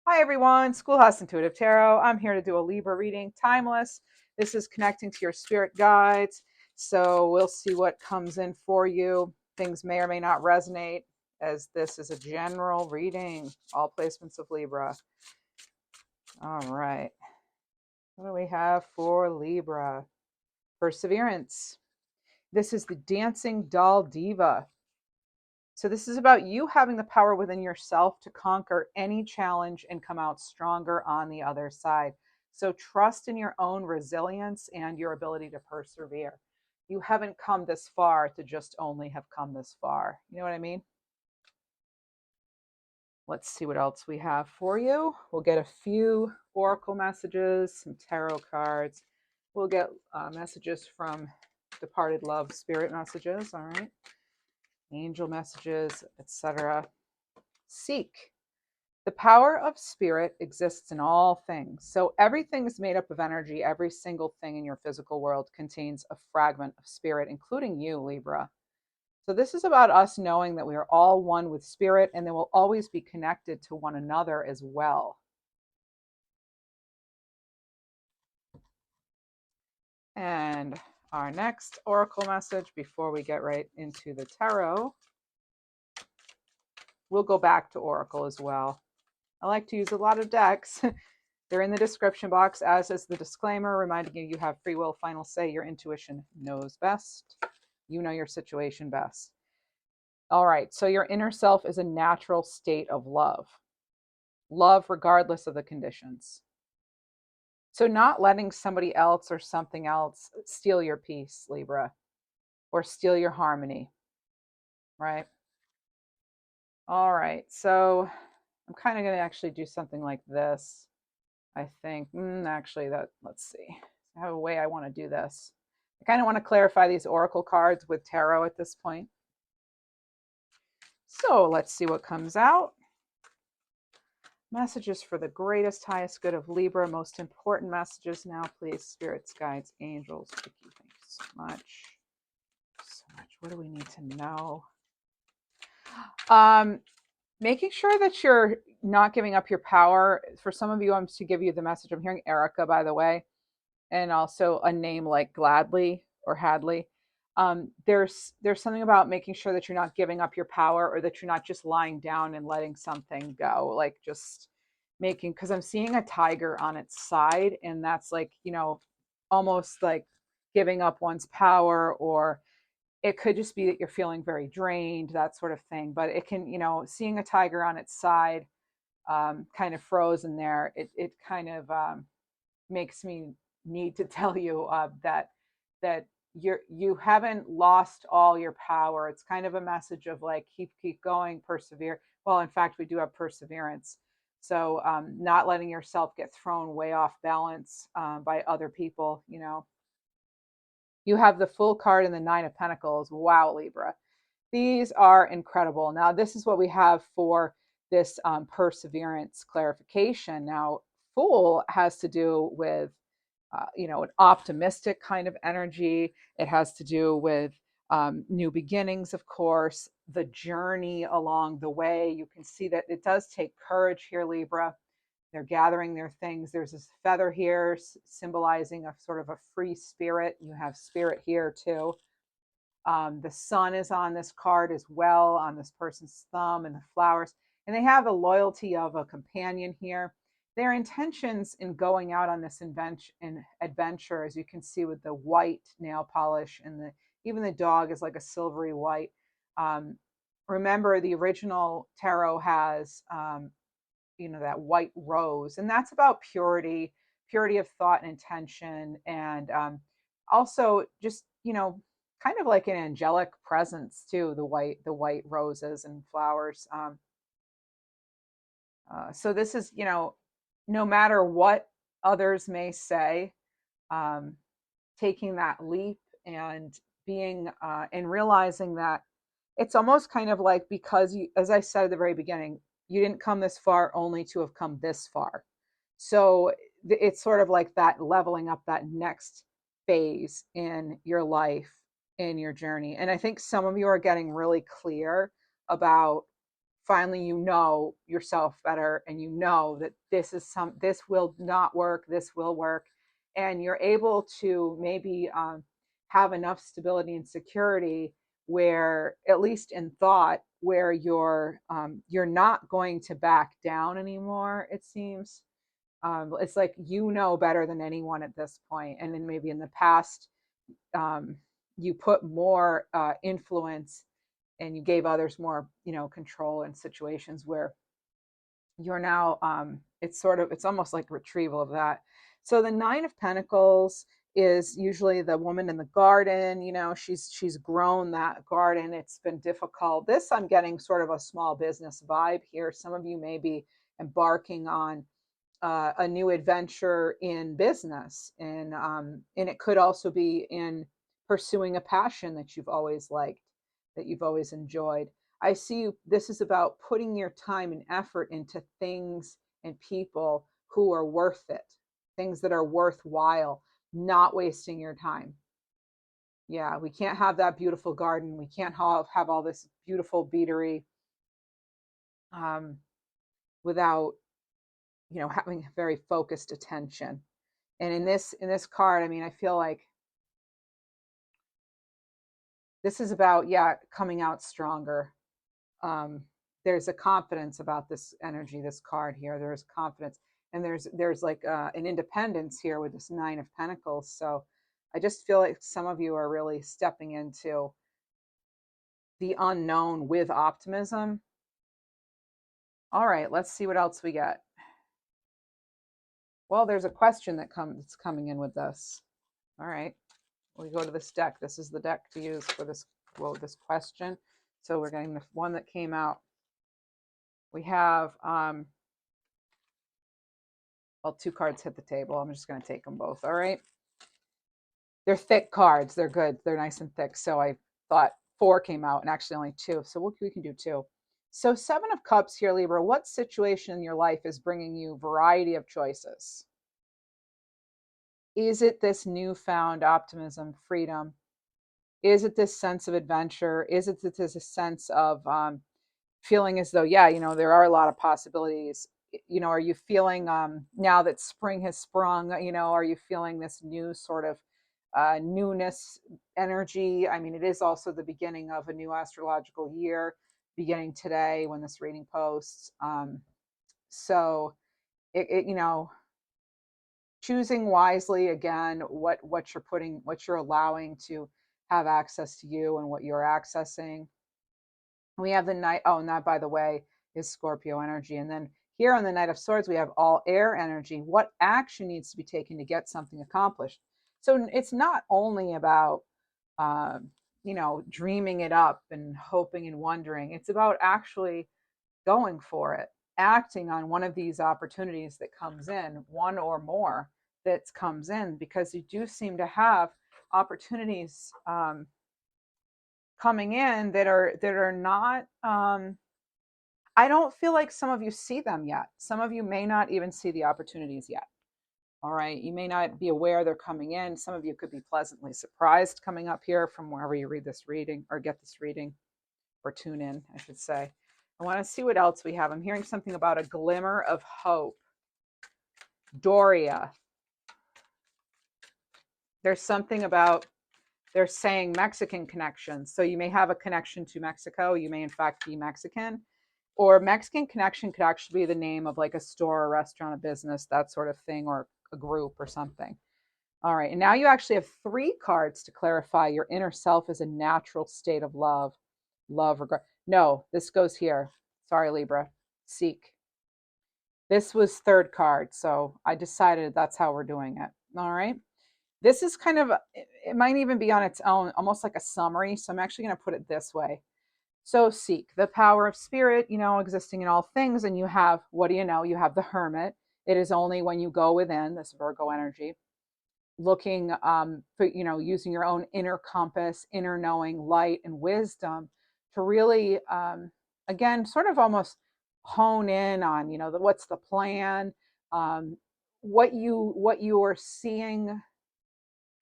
Hi everyone, Schoolhouse Intuitive Tarot. I'm here to do a Libra reading, timeless. This is connecting to your spirit guides. So we'll see what comes in for you. Things may or may not resonate as this is a general reading, all placements of Libra. All right. What do we have for Libra? Perseverance. This is the Dancing Doll Diva. So this is about you having the power within yourself to conquer any challenge and come out stronger on the other side. So trust in your own resilience and your ability to persevere. You haven't come this far to just only have come this far. You know what I mean? Let's see what else we have for you. We'll get a few oracle messages, some tarot cards. We'll get messages from departed love, spirit messages, all right? Angel messages, etc. Seek. The power of spirit exists in all things. So everything is made up of energy. Every single thing in your physical world contains a fragment of spirit, including you, Libra. So this is about us knowing that we are all one with spirit and they will always be connected to one another as well. And our next oracle message before we get right into the tarot, we'll go back to oracle as well. I like to use a lot of decks. They're in the description box, as is the disclaimer, reminding you have free will, final say. Your intuition knows best. You know your situation best. All right, so your inner self is a natural state of love. Love regardless of the conditions. So not letting somebody else or something else steal your peace, Libra, or steal your harmony, right? All right, so I'm kind of going to actually do something like this. I think, actually, let's see. I have a way I want to do this. I kind of want to clarify these oracle cards with tarot at this point. So let's see what comes out. Messages for the greatest, highest good of Libra. Most important messages now, please. Spirits, guides, angels. Thank you so much. So much. What do we need to know? Making sure that you're not giving up your power. For some of you, I'm to give you the message. I'm hearing Erica, by the way, and also a name like Gladly or Hadley. There's something about making sure that you're not giving up your power, or that you're not just lying down and letting something go, like just making, because I'm seeing a tiger on its side, and that's like, almost like giving up one's power, or it could just be that you're feeling very drained, that sort of thing. But it can, seeing a tiger on its side, kind of frozen there, it kind of makes me need to tell you that you haven't lost all your power. It's kind of a message of like keep going, persevere. Well, in fact, we do have perseverance. So not letting yourself get thrown way off balance by other people. You have the Full card and the Nine of Pentacles. Wow, Libra. These are incredible. Now, this is what we have for this perseverance clarification. Now, Fool has to do with, an optimistic kind of energy. It has to do with new beginnings, of course, the journey along the way. You can see that it does take courage here, Libra. They're gathering their things. There's this feather here symbolizing a sort of a free spirit. You have spirit here too. The sun is on this card as well, on this person's thumb, and the flowers. And they have the loyalty of a companion here. Their intentions in going out on this adventure, as you can see with the white nail polish, and even the dog is like a silvery white. Remember, the original tarot has that white rose, and that's about purity of thought and intention, and also just kind of like an angelic presence too, the white roses and flowers. So this is, no matter what others may say, taking that leap and being and realizing that it's almost kind of like, because you, as I said at the very beginning, you didn't come this far only to have come this far. So it's sort of like that leveling up, that next phase in your life, in your journey. And I think some of you are getting really clear about finally you know yourself better, and you know that this will not work, this will work, and you're able to maybe have enough stability and security where, at least in thought, where you're not going to back down anymore, it seems. It's like you know better than anyone at this point, and then maybe in the past, um, you put more influence, and you gave others more, control in situations where you're now, it's almost like retrieval of that. So the Nine of Pentacles is usually the woman in the garden. She's grown that garden. It's been difficult. This, I'm getting sort of a small business vibe here. Some of you may be embarking on a new adventure in business, and it could also be in pursuing a passion that you've always liked, that you've always enjoyed. I see you. This is about putting your time and effort into things and people who are worth it, things that are worthwhile, not wasting your time. Yeah, we can't have that beautiful garden. We can't have all this beautiful beatery um, without having very focused attention. And in this card, I mean, I feel like this is about, yeah, coming out stronger. um there's a confidence about this energy, this card here. There's confidence, and there's like an independence here with this Nine of Pentacles. So I just feel like some of you are really stepping into the unknown with optimism. All right, let's see what else we get. Well, there's a question that's coming in with this. All right, we go to this deck. This is the deck to use for this question. So we're getting the one that came out. We have well, two cards hit the table. I'm just going to take them both. All right, they're thick cards. They're good. They're nice and thick. So I thought four came out, and actually only two. So we can do two. So Seven of Cups here, Libra. What situation in your life is bringing you variety of choices? Is it this newfound optimism, freedom? Is it this sense of adventure? Is it this a sense of feeling as though, yeah, there are a lot of possibilities? Are you feeling, now that spring has sprung, are you feeling this new sort of newness energy? I mean, it is also the beginning of a new astrological year, beginning today when this reading posts. So choosing wisely, again, what you're allowing to have access to you, and what you're accessing. We have the Knight. Oh, and that, by the way, is Scorpio energy. And then here on the Knight of Swords, we have all air energy. What action needs to be taken to get something accomplished? So it's not only about dreaming it up and hoping and wondering. It's about actually going for it, acting on one of these opportunities that comes in, one or more that comes in, because you do seem to have opportunities coming in that are not. I don't feel like some of you see them yet. Some of you may not even see the opportunities yet. All right, you may not be aware they're coming in. Some of you could be pleasantly surprised coming up here from wherever you read this reading, or get this reading, or tune in, I should say. I want to see what else we have. I'm hearing something about a glimmer of hope. Doria. There's something about, they're saying Mexican connections. So you may have a connection to Mexico. You may, in fact, be Mexican. Or Mexican connection could actually be the name of like a store, a restaurant, a business, that sort of thing, or a group or something. All right. And now you actually have three cards to clarify your inner self is a natural state of love, regard. No, this goes here. Sorry, Libra. Seek. This was third card. So I decided that's how we're doing it. All right. This is kind of, it might even be on its own, almost like a summary. So I'm actually going to put it this way. So seek the power of spirit, existing in all things. And you have, what do you know? You have the Hermit. It is only when you go within, this Virgo energy, looking for, using your own inner compass, inner knowing, light, and wisdom to really, again, sort of almost hone in on, what's the plan, what you are seeing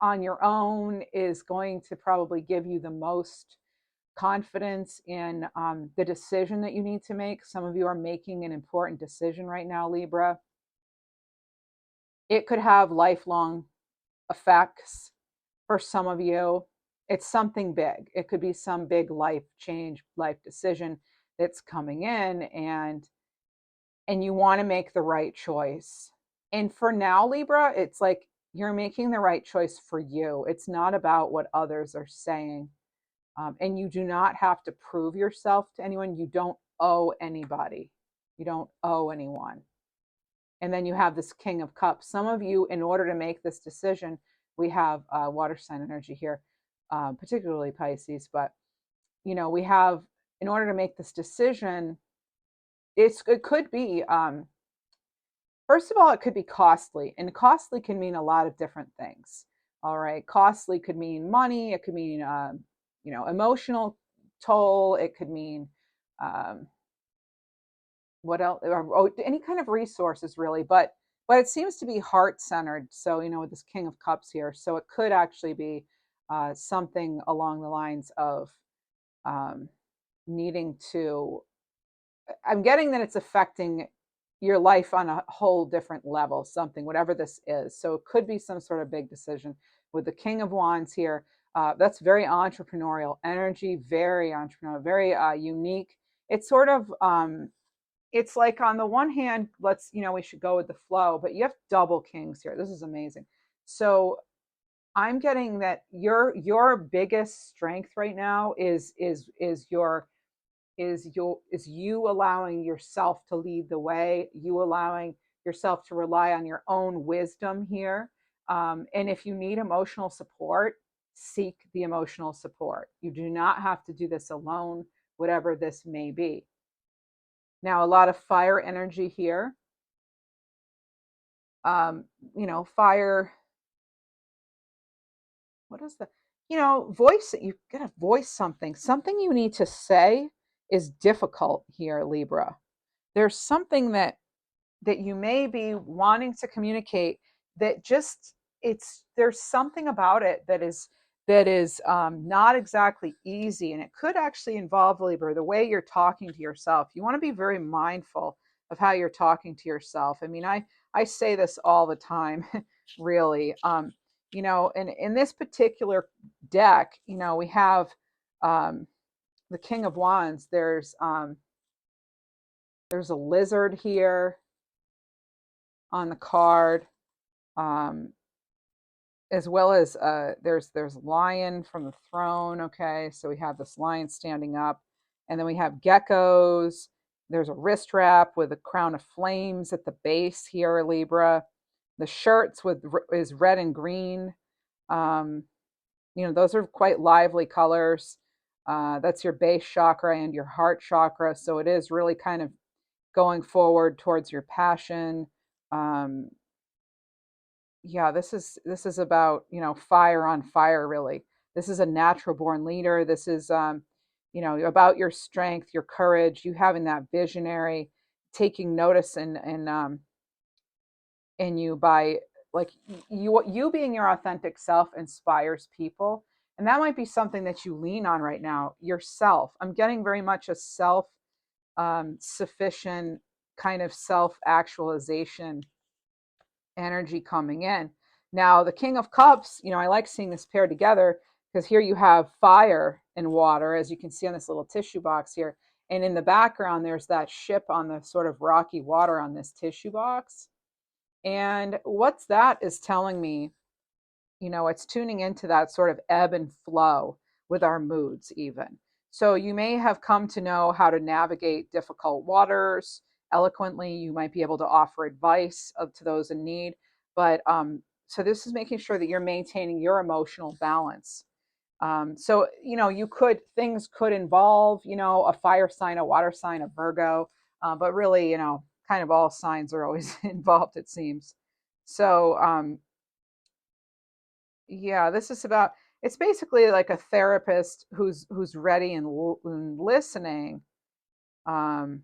on your own is going to probably give you the most confidence in the decision that you need to make. Some of you are making an important decision right now, Libra. It could have lifelong effects for some of you. It's something big. It could be some big life change, life decision that's coming in, and you want to make the right choice. And for now, Libra, it's like you're making the right choice for you. It's not about what others are saying. And you do not have to prove yourself to anyone. You don't owe anybody. You don't owe anyone. And then you have this King of Cups. Some of you, in order to make this decision, we have water sign energy here, particularly Pisces. But, we have, in order to make this decision, it could be, first of all, it could be costly. And costly can mean a lot of different things. All right. Costly could mean money. It could mean, emotional toll. It could mean, what else, or any kind of resources really, but it seems to be heart centered. So with this King of Cups here, so it could actually be something along the lines of needing to, I'm getting that it's affecting your life on a whole different level, something, whatever this is. So it could be some sort of big decision with the King of Wands here. That's very entrepreneurial energy, very entrepreneurial, very unique. It's sort of it's like, on the one hand, we should go with the flow, but you have double kings here. This is amazing. So I'm getting that your biggest strength right now is you allowing yourself to lead the way, you allowing yourself to rely on your own wisdom here. And if you need emotional support, seek the emotional support. You do not have to do this alone, whatever this may be. Now, a lot of fire energy here. Fire. What is the, voice that you gotta voice something. Something you need to say is difficult here, Libra. There's something that you may be wanting to communicate that just, there's something about it that is not exactly easy, and it could actually involve, Libra, the way you're talking to yourself. You want to be very mindful of how you're talking to yourself. I mean, I say this all the time, really. In this particular deck, we have the King of Wands. There's a lizard here on the card, um, as well as there's lion from the throne. Okay, so we have this lion standing up, and then we have geckos. There's a wrist wrap with a crown of flames at the base here, Libra. The shirts is red and green. Um, those are quite lively colors. That's your base chakra and your heart chakra, so it is really kind of going forward towards your passion. um, yeah, this is about, fire on fire, really. This is a natural born leader. This is about your strength, your courage, you having that visionary, taking notice, and in you, by, like, you being your authentic self inspires people. And that might be something that you lean on right now, yourself. I'm getting very much a self sufficient kind of self actualization energy coming in. Now, the King of Cups, I like seeing this pair together, because here you have fire and water, as you can see on this little tissue box here. And in the background, there's that ship on the sort of rocky water on this tissue box. And what's that is telling me, it's tuning into that sort of ebb and flow with our moods, even. So you may have come to know how to navigate difficult waters eloquently. You might be able to offer advice to those in need. But so this is making sure that you're maintaining your emotional balance. So, things could involve, a fire sign, a water sign, a Virgo, but really, kind of all signs are always involved, it seems. So, yeah, this is about, it's basically like a therapist who's ready and listening. Um,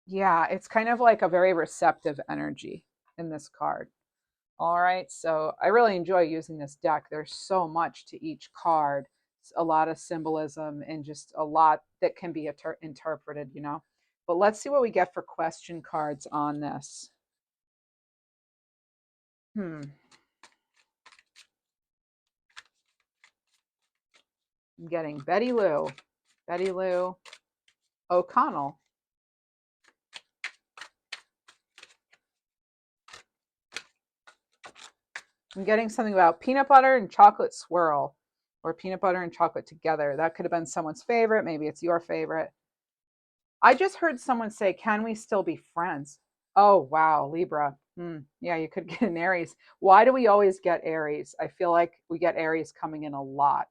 yeah, it's kind of like a very receptive energy in this card. All right, so I really enjoy using this deck. There's so much to each card. a lot of symbolism and just a lot that can be interpreted, But let's see what we get for question cards on this. I'm getting Betty Lou O'Connell. I'm getting something about peanut butter and chocolate swirl, or peanut butter and chocolate together. That could have been someone's favorite. Maybe it's your favorite. I just heard someone say, can we still be friends? Oh, wow, Libra. Yeah, you could get an Aries. Why do we always get Aries? I feel like we get Aries coming in a lot.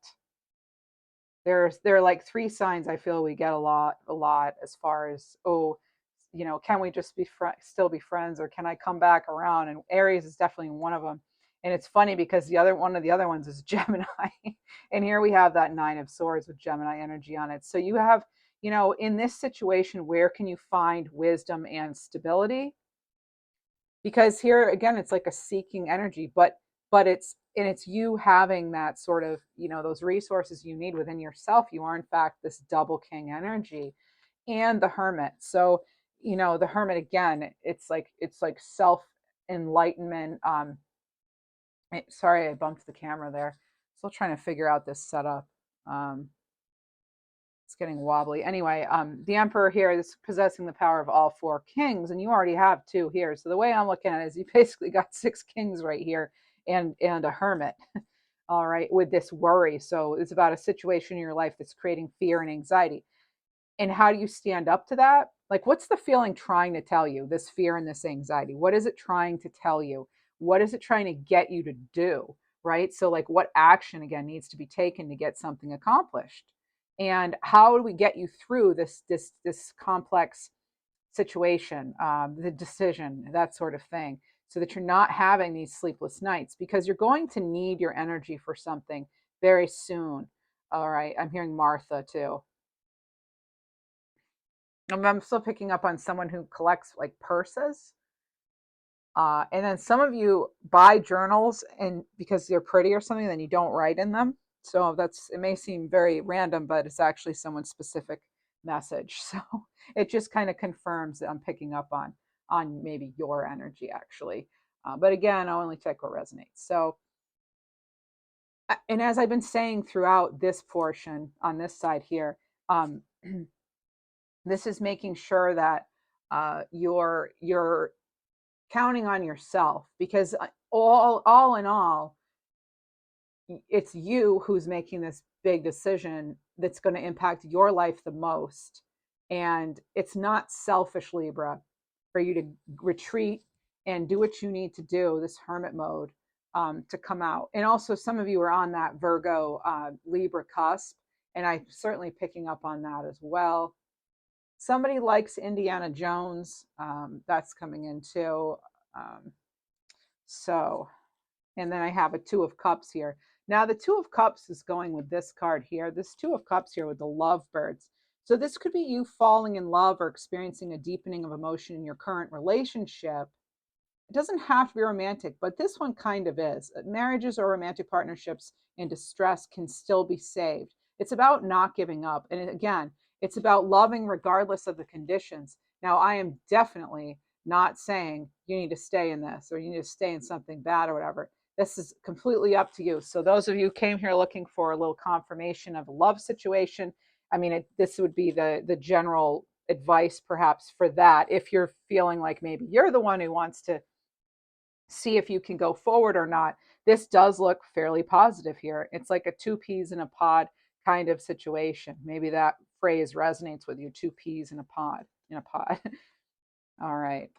There are like three signs I feel we get a lot as far as, can we just still be friends, or can I come back around? And Aries is definitely one of them. And it's funny because one of the other ones is Gemini. And here we have that 9 of Swords with Gemini energy on it. So you have, in this situation, where can you find wisdom and stability? Because here again, it's like a seeking energy, but it's you having that sort of, those resources you need within yourself. You are in fact this double king energy, and the Hermit. So, the Hermit, again, it's like self enlightenment. Sorry, I bumped the camera there. Still trying to figure out this setup. It's getting wobbly. Anyway, the Emperor here is possessing the power of all 4 kings, and you already have 2 here. So the way I'm looking at it is you basically got 6 kings right here, and a Hermit. All right, with this worry. So it's about a situation in your life that's creating fear and anxiety. And how do you stand up to that? Like, what's the feeling trying to tell you, this fear and this anxiety? What is it trying to tell you? What is it trying to get you to do? Right? So, like, what action again needs to be taken to get something accomplished? And how do we get you through this complex situation, the decision, that sort of thing, so that you're not having these sleepless nights, because you're going to need your energy for something very soon. All right, I'm hearing Martha too. I'm still picking up on someone who collects like purses. And then some of you buy journals, and because they're pretty or something, then you don't write in them. So it may seem very random, but it's actually someone's specific message. So it just kind of confirms that I'm picking up on maybe your energy actually. But again, I'll only take what resonates. So, and as I've been saying throughout this portion on this side here, this is making sure that you're counting on yourself, because all in all, it's you who's making this big decision that's going to impact your life the most. And it's not selfish, Libra, for you to retreat and do what you need to do, this hermit mode, to come out. And also, some of you are on that Virgo Libra cusp, and I'm certainly picking up on that as well. Somebody likes Indiana Jones. That's coming in too. So, and then I have a 2 of Cups here. Now, the 2 of Cups is going with this card here. This 2 of Cups here with the lovebirds. So this could be you falling in love or experiencing a deepening of emotion in your current relationship. It doesn't have to be romantic, but this one kind of is. Marriages or romantic partnerships in distress can still be saved. It's about not giving up. And again, it's about loving regardless of the conditions. Now, I am definitely not saying you need to stay in this or you need to stay in something bad or whatever. This is completely up to you. So those of you who came here looking for a little confirmation of a love situation, I mean, this would be the general advice perhaps for that. If you're feeling like maybe you're the one who wants to see if you can go forward or not, this does look fairly positive here. It's like a 2 peas in a pod kind of situation. Maybe that phrase resonates with you, 2 peas in a pod, All right.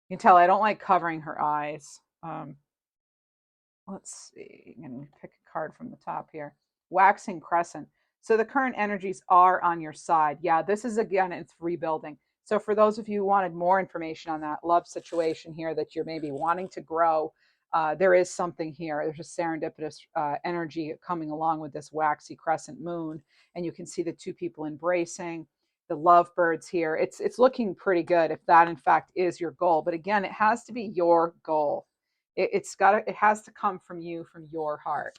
You can tell I don't like covering her eyes. Let's see. I'm going to pick a card from the top here. Waxing Crescent. So the current energies are on your side. Yeah, this is, again, it's rebuilding. So for those of you who wanted more information on that love situation here that you're maybe wanting to grow, there is something here. There's a serendipitous energy coming along with this waxy crescent moon. And you can see the 2 people embracing, the lovebirds here. It's looking pretty good if that, in fact, is your goal. But again, it has to be your goal. it has to come from you, from your heart.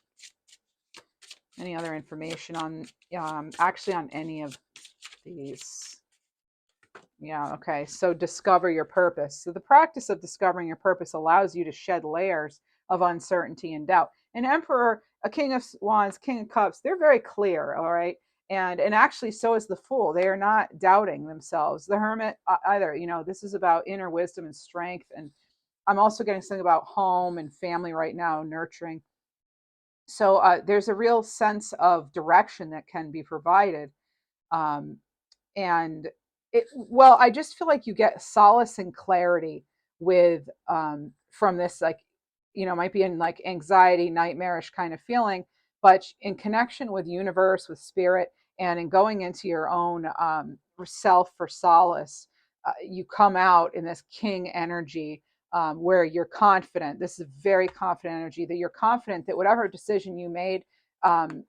Any other information on, actually on any of these? Yeah, okay. So discover your purpose. So the practice of discovering your purpose allows you to shed layers of uncertainty and doubt. An emperor, a king of wands, king of cups, they're very clear, all right? And actually so is the fool. They are not doubting themselves. The hermit either, this is about inner wisdom and strength. And I'm also getting something about home and family right now, nurturing. So there's a real sense of direction that can be provided. Um, and I just feel like you get solace and clarity with, from this, like, might be in like anxiety, nightmarish kind of feeling, but in connection with universe, with spirit, and in going into your own, self for solace, you come out in this king energy, where you're confident. This is very confident energy, that you're confident that whatever decision you made, um,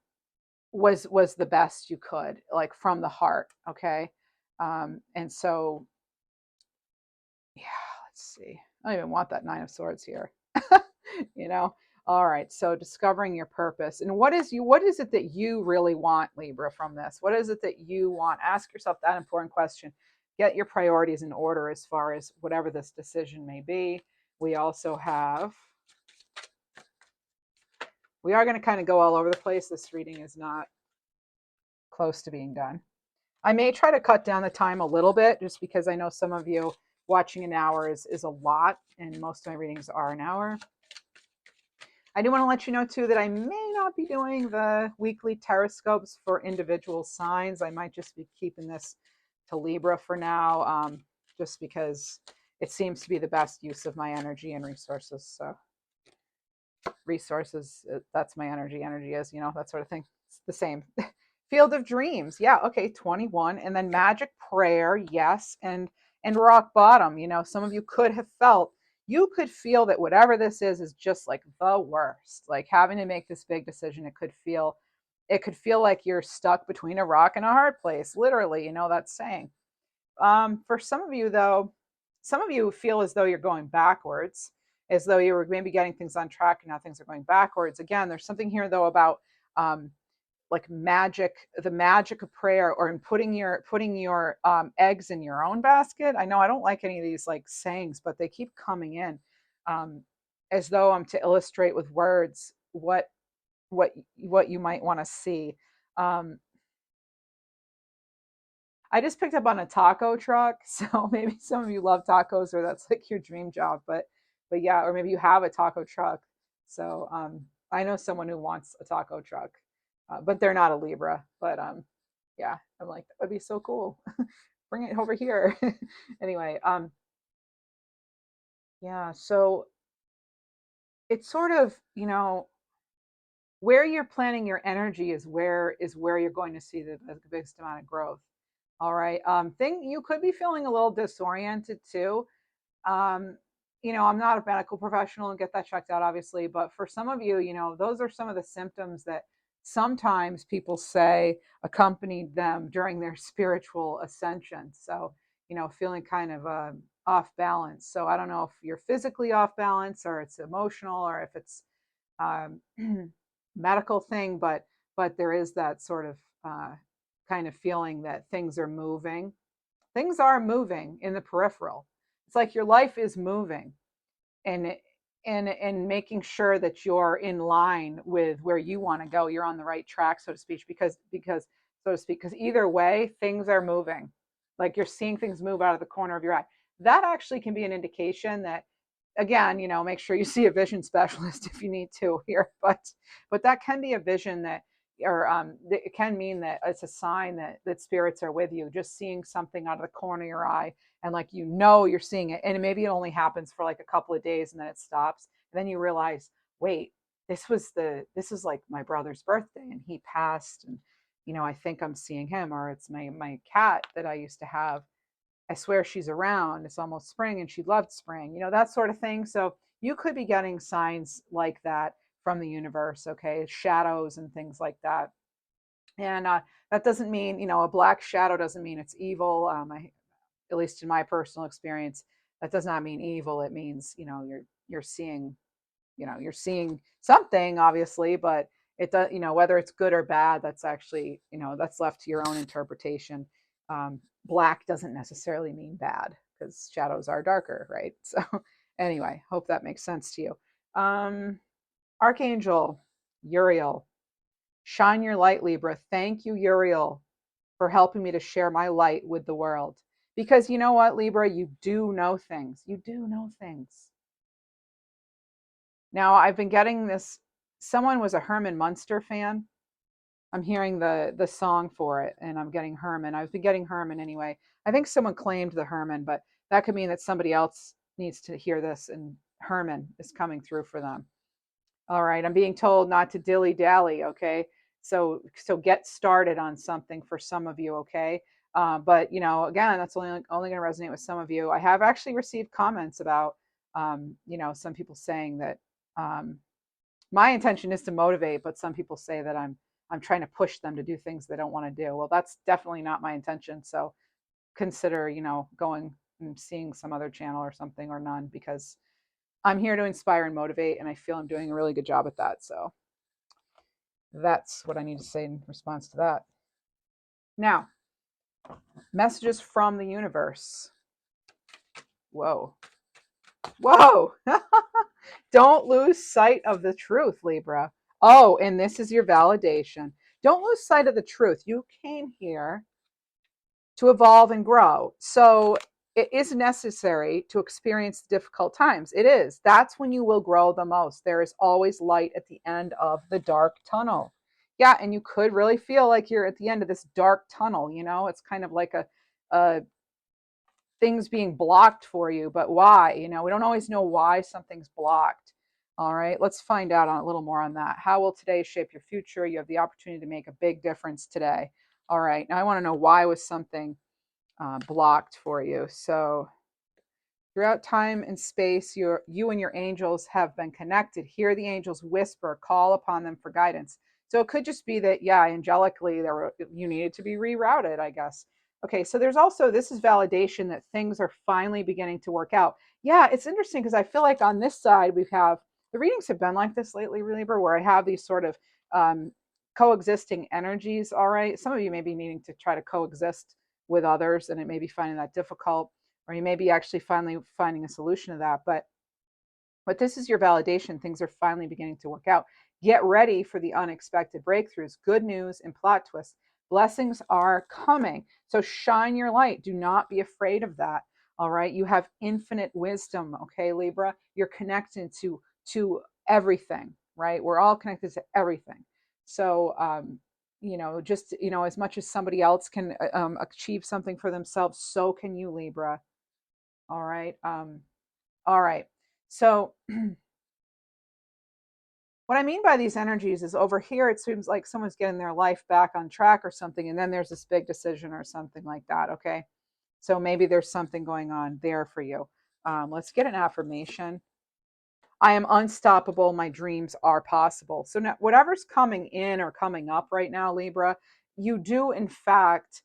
was the best you could, like from the heart. Okay. And so, yeah, let's see, I don't even want that Nine of Swords here. you know all right, so discovering your purpose, and what is it that you really want, Libra, from this? What is it that you want? Ask yourself that important question. Get your priorities in order as far as whatever this decision may be. We also have, we are going to kind of go all over the place. This reading is not close to being done. I may try to cut down the time a little bit, just because I know some of you, watching an hour is a lot, and most of my readings are an hour. I do want to let you know too that I may not be doing the weekly Taroscopes for individual signs. I might just be keeping this to Libra for now, just because it seems to be the best use of my energy and resources. So resources, that's my energy. Energy is, that sort of thing. It's the same. Field of Dreams, yeah, okay, 21. And then Magic Prayer, yes. And Rock Bottom, some of you could have felt, you could feel that whatever this is just like the worst. Like having to make this big decision, it could feel like you're stuck between a rock and a hard place, literally, that saying. For some of you, though, some of you feel as though you're going backwards, as though you were maybe getting things on track and now things are going backwards. Again, there's something here, though, about, like magic, the magic of prayer, or in putting your eggs in your own basket. I know I don't like any of these like sayings, but they keep coming in, um, as though I'm to illustrate with words what you might want to see. Um, I just picked up on a taco truck, so maybe some of you love tacos, or that's like your dream job. But yeah, or maybe you have a taco truck. So I know someone who wants a taco truck, but they're not a Libra. But yeah, I'm like, that would be so cool. Bring it over here. Anyway, yeah. So it's sort of, where you're planning your energy is where you're going to see the biggest amount of growth. All right. Thing you could be feeling a little disoriented too. Um, I'm not a medical professional and get that checked out, obviously, but for some of you, those are some of the symptoms that sometimes people say accompanied them during their spiritual ascension. So, feeling kind of off balance. So I don't know if you're physically off balance, or it's emotional, or if it's um, medical thing, but there is that sort of kind of feeling that things are moving. Things are moving in the peripheral. It's like your life is moving, and and making sure that you're in line with where you want to go. You're on the right track, so to speak, because either way, things are moving. Like you're seeing things move out of the corner of your eye. That actually can be an indication that, again, make sure you see a vision specialist if you need to here, but that can be a vision that, or it can mean that it's a sign that spirits are with you, just seeing something out of the corner of your eye, and like, you're seeing it, and maybe it only happens for like a couple of days and then it stops, and then you realize, wait, this is like my brother's birthday and he passed, and I think I'm seeing him, or it's my cat that I used to have. I swear she's around. It's almost spring and she loved spring, that sort of thing. So you could be getting signs like that from the universe, okay? Shadows and things like that. And that doesn't mean, a black shadow doesn't mean it's evil. At least in my personal experience, that does not mean evil. It means, you're seeing you're seeing something obviously, but it does, whether it's good or bad, that's actually, that's left to your own interpretation. Black doesn't necessarily mean bad because shadows are darker, right? So anyway, hope that makes sense to you. Archangel Uriel, shine your light, Libra. Thank you, Uriel, for helping me to share my light with the world. Because you know what, Libra, you do know things. You do know things. Now, I've been getting this. Someone was a Herman Munster fan. I'm hearing the song for it, and I'm getting Herman. I've been getting Herman anyway. I think someone claimed the Herman, but that could mean that somebody else needs to hear this, and Herman is coming through for them. All right, I'm being told not to dilly dally. Okay, so get started on something for some of you. Okay, but again, that's only going to resonate with some of you. I have actually received comments about some people saying that my intention is to motivate, but some people say that I'm trying to push them to do things they don't want to do. Well, that's definitely not my intention. So consider going and seeing some other channel or something, or none, because I'm here to inspire and motivate, and I feel I'm doing a really good job at that. So that's what I need to say in response to that. Now, messages from the universe. Whoa. Whoa. Don't lose sight of the truth, Libra. Oh, and this is your validation. Don't lose sight of the truth. You came here to evolve and grow. So it is necessary to experience difficult times. It is. That's when you will grow the most. There is always light at the end of the dark tunnel. Yeah, and you could really feel like you're at the end of this dark tunnel. It's kind of like a things being blocked for you, but why? We don't always know why something's blocked. All right, let's find out a little more on that. How will today shape your future? You have the opportunity to make a big difference today. All right, now I want to know, why was something blocked for you? So throughout time and space, you and your angels have been connected. Hear the angels whisper, call upon them for guidance. So it could just be that, yeah, angelically, you needed to be rerouted, I guess. Okay, so there's also, this is validation that things are finally beginning to work out. Yeah, it's interesting because I feel like on this side, the readings have been like this lately, Libra, where I have these sort of coexisting energies. All right, some of you may be needing to try to coexist with others, and it may be finding that difficult, or you may be actually finally finding a solution to that. But this is your validation. Things are finally beginning to work out. Get ready for the unexpected breakthroughs, good news, and plot twists. Blessings are coming. So shine your light. Do not be afraid of that. All right. You have infinite wisdom. Okay, Libra. You're connected to everything, right? We're all connected to everything. So just as much as somebody else can achieve something for themselves, so can you, Libra. All right. All right. So what I mean by these energies is, over here, it seems like someone's getting their life back on track or something, and then there's this big decision or something like that. Okay. So maybe there's something going on there for you. Let's get an affirmation. I am unstoppable. My dreams are possible. So now, whatever's coming in or coming up right now, Libra, you do, in fact,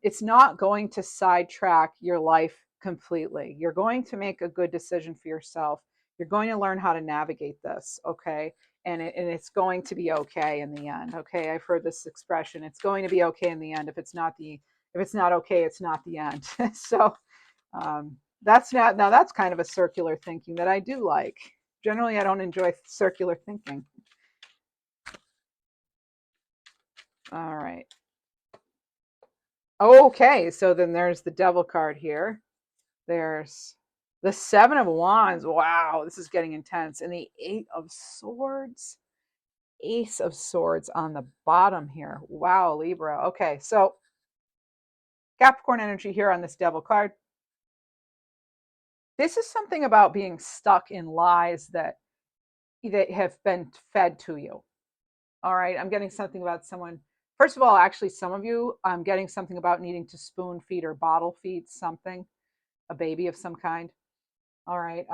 it's not going to sidetrack your life completely. You're going to make a good decision for yourself. You're going to learn how to navigate this, okay? And it's going to be okay in the end, okay? I've heard this expression. It's going to be okay in the end. If it's not okay, it's not the end. So that's not, now that's kind of a circular thinking that I do like. Generally, I don't enjoy circular thinking. All right. Okay, so then there's the devil card here. There's the Seven of Wands. Wow, this is getting intense. And the Eight of Swords. Ace of Swords on the bottom here. Wow, Libra. Okay, so Capricorn energy here on this devil card. This is something about being stuck in lies that have been fed to you. All right, I'm getting something about someone. First of all, actually, some of you, I'm getting something about needing to spoon feed or bottle feed something, a baby of some kind. All right,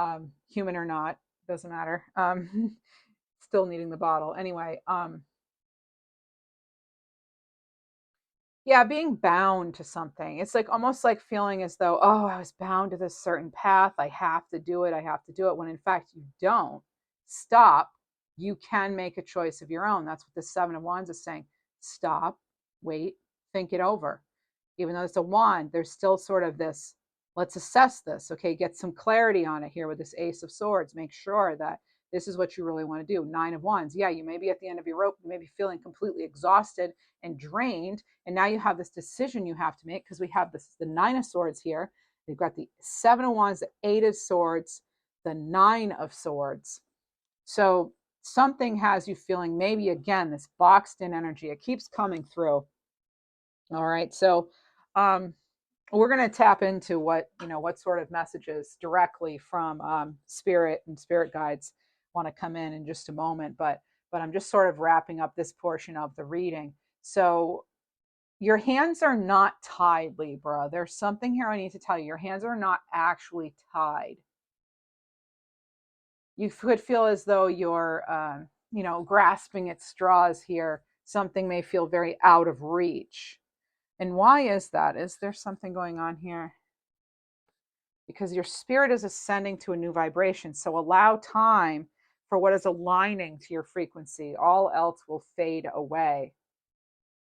human or not, doesn't matter. Still needing the bottle. Anyway, yeah, being bound to something. It's like almost like feeling as though, oh, I was bound to this certain path. I have to do it. I have to do it. When in fact, you don't. stop. You can make a choice of your own. That's what the Seven of Wands is saying. Stop, wait, think it over. Even though it's a wand, there's still sort of this, let's assess this. Okay, get some clarity on it here with this Ace of Swords. Make sure that this is what you really want to do. Nine of Wands. Yeah, you may be at the end of your rope. You may be feeling completely exhausted and drained. And now you have this decision you have to make, because we have the Nine of Swords here. We've got the Seven of Wands, the Eight of Swords, the Nine of Swords. So something has you feeling maybe, again, this boxed in energy. It keeps coming through. All right. So we're going to tap into what sort of messages directly from spirit and spirit guides want to come in just a moment. But I'm just sort of wrapping up this portion of the reading. So your hands are not tied, Libra. There's something here I need to tell you. Your hands are not actually tied. You could feel as though you're, grasping at straws here. Something may feel very out of reach. And why is that? Is there something going on here? Because your spirit is ascending to a new vibration. So allow time for what is aligning to your frequency. All else will fade away.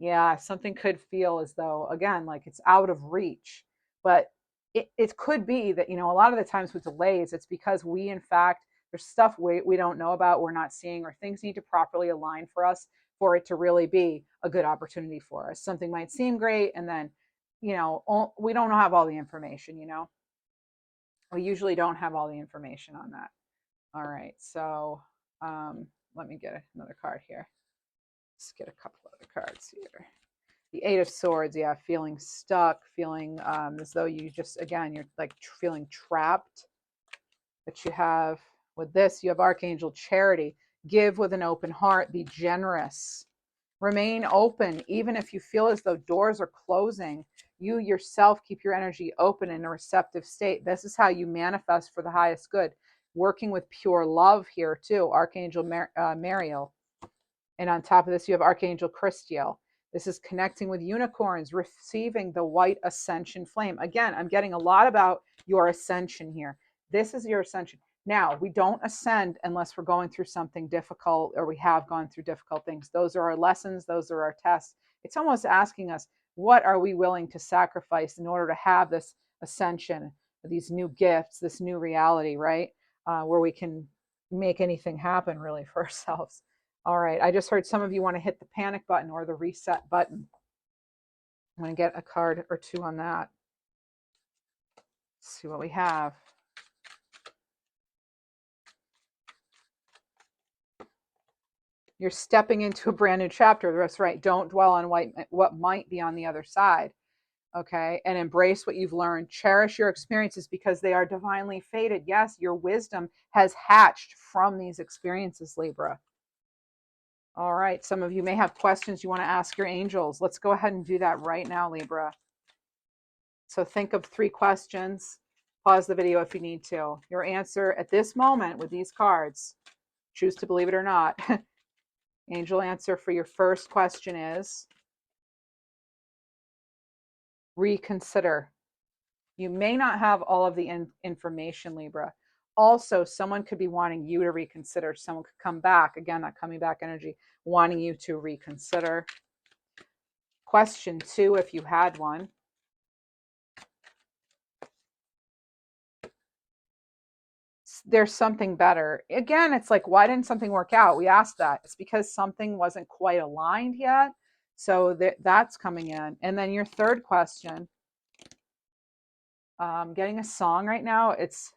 Yeah, something could feel as though, again, like it's out of reach. But it could be that, a lot of the times with delays, it's because we, in fact, there's stuff we don't know about, we're not seeing, or things need to properly align for us for it to really be a good opportunity for us. Something might seem great, and then, we don't have all the information, We usually don't have all the information on that. All right, so let me get another card here. Let's get a couple other cards here. The Eight of Swords, yeah, feeling stuck, feeling as though you just, again, you're like feeling trapped. But you have, with this, you have Archangel Charity. Give with an open heart, be generous. Remain open, even if you feel as though doors are closing. You yourself keep your energy open in a receptive state. This is how you manifest for the highest good. Working with pure love here, too, Archangel Mariel. And on top of this, you have Archangel Christiel. This is connecting with unicorns, receiving the white ascension flame. Again, I'm getting a lot about your ascension here. This is your ascension. Now, we don't ascend unless we're going through something difficult, or we have gone through difficult things. Those are our lessons. Those are our tests. It's almost asking us, what are we willing to sacrifice in order to have this ascension, these new gifts, this new reality, right? Where we can make anything happen, really, for ourselves. All right, I just heard some of you want to hit the panic button or the reset button. I'm going to get a card or two on that. Let's see what we have. You're stepping into a brand new chapter. That's right. Don't dwell on what might be on the other side. Okay, and embrace what you've learned. Cherish your experiences because they are divinely fated. Yes, your wisdom has hatched from these experiences, Libra. All right, some of you may have questions you want to ask your angels. Let's go ahead and do that right now, Libra. So think of 3 questions. Pause the video if you need to. Your answer at this moment with these cards, choose to believe it or not. Angel answer for your first question is reconsider. You may not have all of the information, Libra. Also, someone could be wanting you to reconsider. Someone could come back. Again, that coming back energy, wanting you to reconsider. Question 2, if you had one. There's something better. Again, it's like, why didn't something work out? We asked that. It's because something wasn't quite aligned yet. So that's coming in. And then your third question, getting a song right now. It's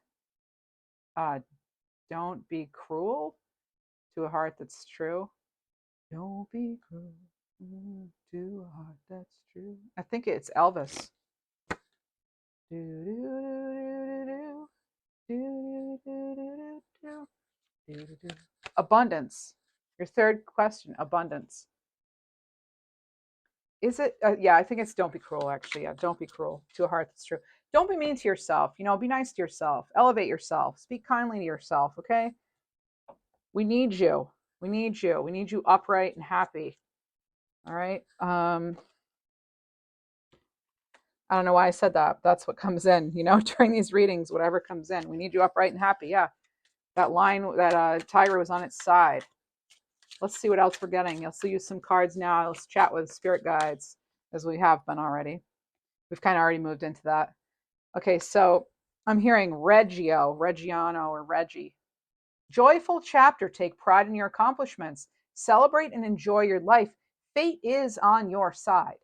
don't be cruel to a heart that's true. Don't be cruel to a heart that's true. I think it's Elvis. Do, do, do, do, do, do, do, do, do. Abundance. Your third question, abundance. Is it? Yeah, I think it's don't be cruel, actually. Yeah, don't be cruel to a heart that's true. Don't be mean to yourself. Be nice to yourself. Elevate yourself. Speak kindly to yourself, okay? We need you. We need you. We need you upright and happy. All right? I don't know why I said that. That's what comes in, during these readings, whatever comes in. We need you upright and happy. Yeah. That line, that tiger was on its side. Let's see what else we're getting. Let's use some cards now. Let's chat with spirit guides as we have been already. We've kind of already moved into that. Okay, so I'm hearing Reggiano, or Reggie. Joyful chapter. Take pride in your accomplishments. Celebrate and enjoy your life. Fate is on your side.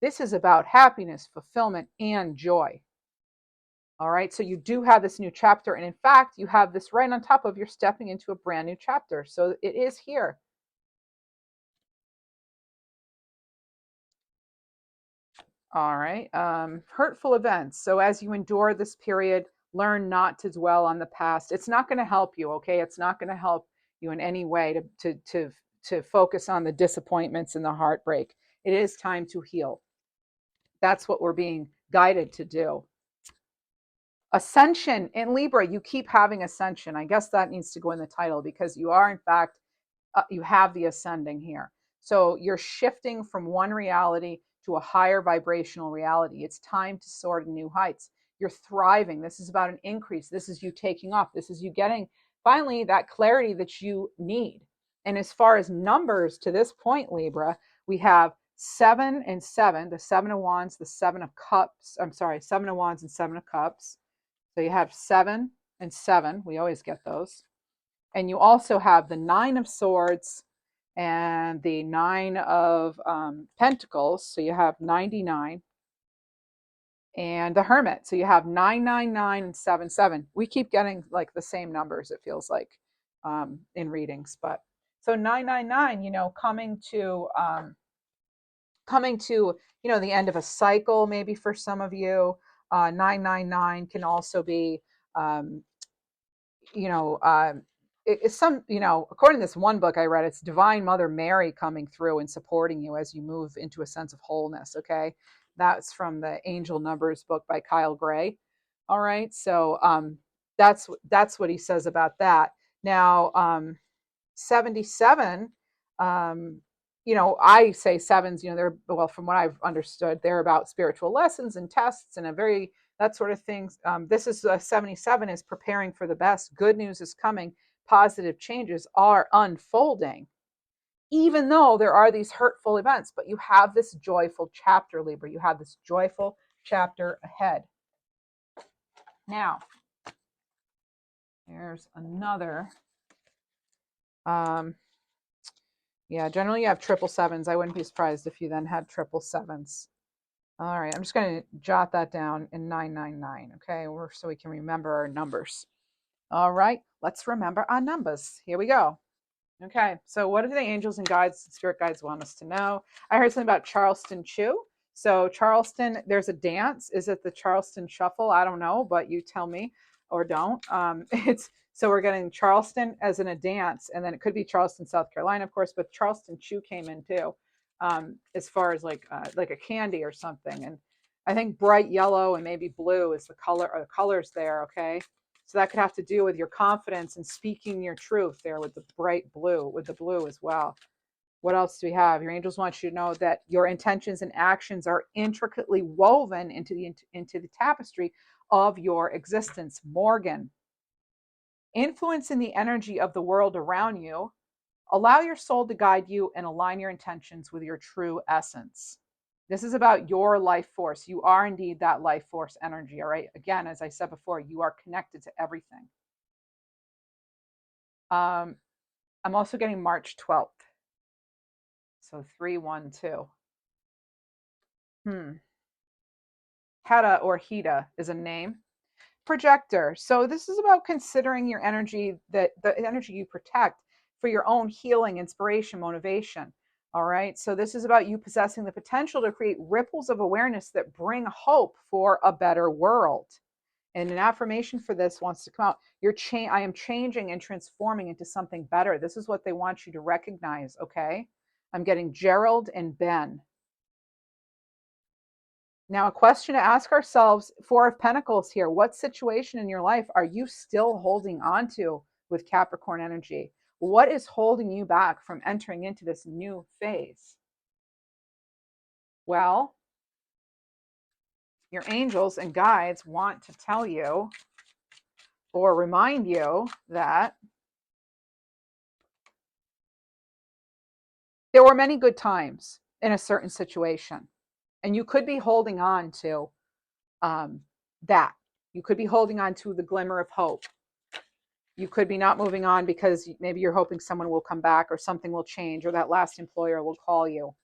This is about happiness, fulfillment, and joy. All right, so you do have this new chapter. And in fact, you have this right on top of you're stepping into a brand new chapter. So it is here. All right. Hurtful events. So as you endure this period, learn not to dwell on the past. It's not going to help you, okay? It's not going to help you in any way to focus on the disappointments and the heartbreak. It is time to heal. That's what we're being guided to do. Ascension in Libra, you keep having ascension. I guess that needs to go in the title because you are, in fact, you have the ascending here. So you're shifting from one reality to a higher vibrational reality. It's time to soar to new heights. You're thriving. This is about an increase. This is you taking off. This is you getting finally that clarity that you need. And as far as numbers to this point, Libra, we have 7 and 7, the 7 of Wands, the 7 of Cups. I'm sorry, 7 of Wands and 7 of Cups. So you have 7 and 7. We always get those. And you also have the 9 of Swords and the 9 of Pentacles. So you have 99. And the Hermit. So you have 999 and 77. We keep getting like the same numbers, it feels like, in readings. But so 999, coming to the end of a cycle, maybe for some of you. 999 can also be it's some, according to this one book I read, it's Divine Mother Mary coming through and supporting you as you move into a sense of wholeness. Okay. That's from the Angel Numbers book by Kyle Gray. All right. So that's what he says about that. Now, 77, I say sevens, they're, well, from what I've understood, they're about spiritual lessons and tests and a very, that sort of thing. This is 77 is preparing for the best. Good news is coming. Positive changes are unfolding, even though there are these hurtful events. But you have this joyful chapter, Libra. You have this joyful chapter ahead. Now, here's another. Yeah, generally you have triple sevens. I wouldn't be surprised if you then had triple sevens. All right, I'm just going to jot that down in 999, okay, so we can remember our numbers. All right, let's remember our numbers. Here we go. Okay, so what do the angels and guides, spirit guides want us to know? I heard something about Charleston Chew. So Charleston, there's a dance. Is it the Charleston Shuffle? I don't know, but you tell me or don't. So we're getting Charleston as in a dance, and then it could be Charleston, South Carolina, of course, but Charleston Chew came in too, as far as like a candy or something. And I think bright yellow and maybe blue is the color, or the colors there. Okay. So that could have to do with your confidence and speaking your truth there with the bright blue, with the blue as well. What else do we have? Your angels want you to know that your intentions and actions are intricately woven into the tapestry of your existence. Morgan, influence in the energy of the world around you. Allow your soul to guide you and align your intentions with your true essence. This is about your life force. You are indeed that life force energy, all right? Again, as I said before, you are connected to everything. I'm also getting March 12th. So 312. Heta or Heta is a name. Projector. So this is about considering your energy, that the energy you protect for your own healing, inspiration, motivation. All right. So this is about you possessing the potential to create ripples of awareness that bring hope for a better world. And an affirmation for this wants to come out. I am changing and transforming into something better. This is what they want you to recognize. Okay. I'm getting Gerald and Ben. Now, a question to ask ourselves, Four of Pentacles here. What situation in your life are you still holding on to with Capricorn energy? What is holding you back from entering into this new phase? Well, your angels and guides want to tell you, or remind you that there were many good times in a certain situation. And you could be holding on to um, that. You could be holding on to the glimmer of hope. You could be not moving on because maybe you're hoping someone will come back or something will change or that last employer will call you.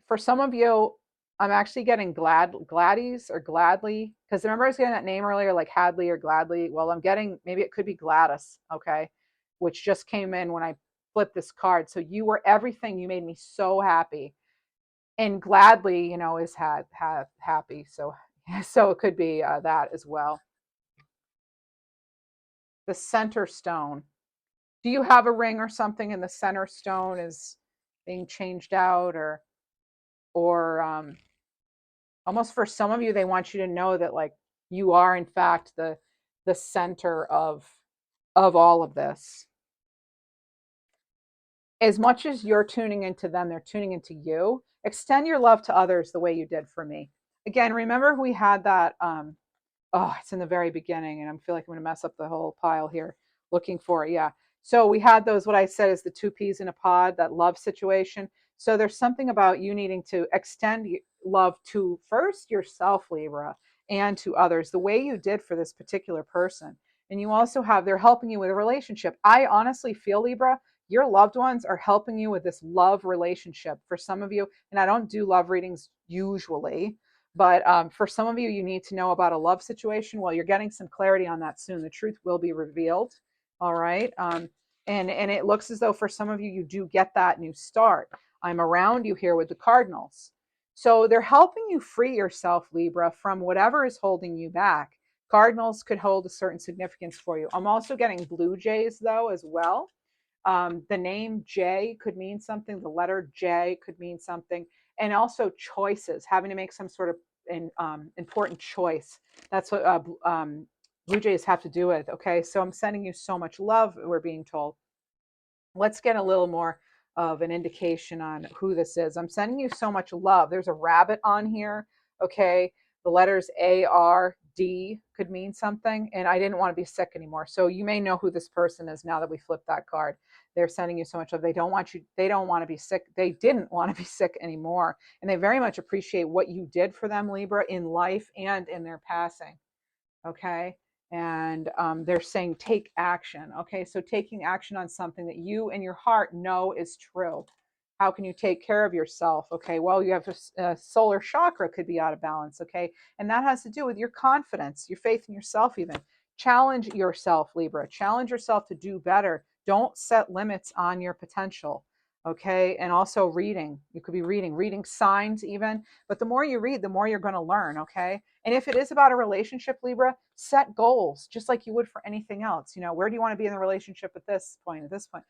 For some of you, I'm actually getting Gladys or Gladly, because remember I was getting that name earlier, like Hadley or Gladly. Well, I'm getting, maybe it could be Gladys, okay, which just came in when I flipped this card. So you were everything. You made me so happy. And Gladly, is had happy. So so it could be that as well. The center stone. Do you have a ring or something and the center stone is being changed out, or almost for some of you, they want you to know that like you are in fact the center of all of this. As much as you're tuning into them, they're tuning into you. Extend your love to others the way you did for me. Again, remember we had that oh, it's in the very beginning, and I feel like I'm going to mess up the whole pile here looking for it. Yeah. So we had those, what I said is the two peas in a pod, that love situation. So there's something about you needing to extend love to first yourself, Libra, and to others, the way you did for this particular person. And you also have, they're helping you with a relationship. I honestly feel, Libra, your loved ones are helping you with this love relationship for some of you. And I don't do love readings usually, but for some of you, you need to know about a love situation. Well, you're getting some clarity on that soon. The truth will be revealed. All right. And it looks as though for some of you, you do get that new start. I'm around you here with the Cardinals. So they're helping you free yourself, Libra, from whatever is holding you back. Cardinals could hold a certain significance for you. I'm also getting Blue Jays, though, as well. The name J could mean something. The letter J could mean something. And also choices, having to make some sort of important choice. That's what Blue Jays have to do with. Okay, so I'm sending you so much love, we're being told. Let's get a little more of an indication on who this is. I'm sending you so much love. There's a rabbit on here. Okay, the letters ARD could mean something, and I didn't want to be sick anymore. So you may know who this person is now that we flipped that card. They're sending you so much love. They don't want to be sick. They didn't want to be sick anymore, and they very much appreciate what you did for them, Libra, in life and in their passing. Okay, and they're saying take action. Okay, so taking action on something that you in your heart know is true. How can you take care of yourself? Okay, well, you have a solar chakra could be out of balance. Okay, and that has to do with your confidence, your faith in yourself. Even challenge yourself, Libra. Challenge yourself to do better. Don't set limits on your potential. Okay, and also reading. You could be reading signs even. But the more you read, the more you're going to learn. Okay, and if it is about a relationship, Libra, set goals just like you would for anything else. Where do you want to be in the relationship at this point? At this point,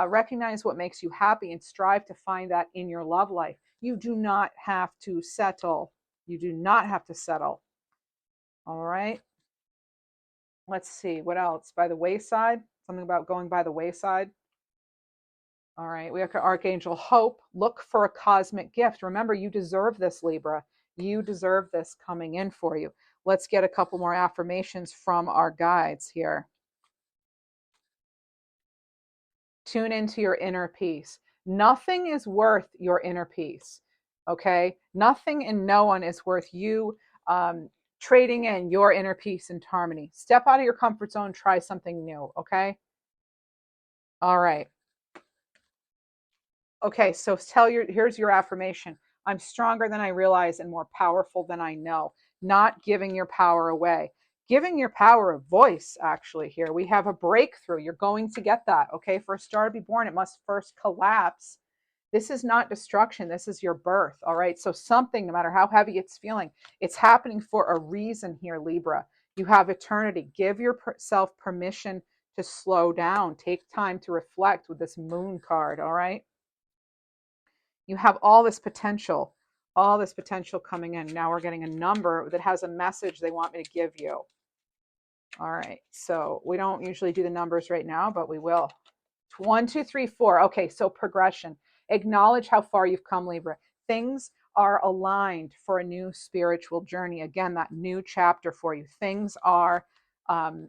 recognize what makes you happy and strive to find that in your love life. You do not have to settle. You do not have to settle. All right. Let's see what else. By the wayside. Something about going by the wayside. All right, we have Archangel Hope. Look for a cosmic gift. Remember, you deserve this, Libra. You deserve this coming in for you. Let's get a couple more affirmations from our guides here. Tune into your inner peace. Nothing is worth your inner peace. Okay? Nothing and no one is worth you trading in your inner peace and harmony. Step out of your comfort zone, try something new. Okay? All right. Okay, so here's your affirmation. I'm stronger than I realize and more powerful than I know. Not giving your power away. Giving your power a voice, actually, here. We have a breakthrough. You're going to get that. Okay, for a star to be born, it must first collapse. This is not destruction. This is your birth. All right. So something, no matter how heavy it's feeling, it's happening for a reason here, Libra. You have eternity. Give yourself permission to slow down. Take time to reflect with this moon card. All right. You have all this potential coming in. Now we're getting a number that has a message they want me to give you. All right, so we don't usually do the numbers right now, but we will. 1, 2, 3, 4. Okay, so progression. Acknowledge how far you've come, Libra. Things are aligned for a new spiritual journey. Again, that new chapter for you. Um,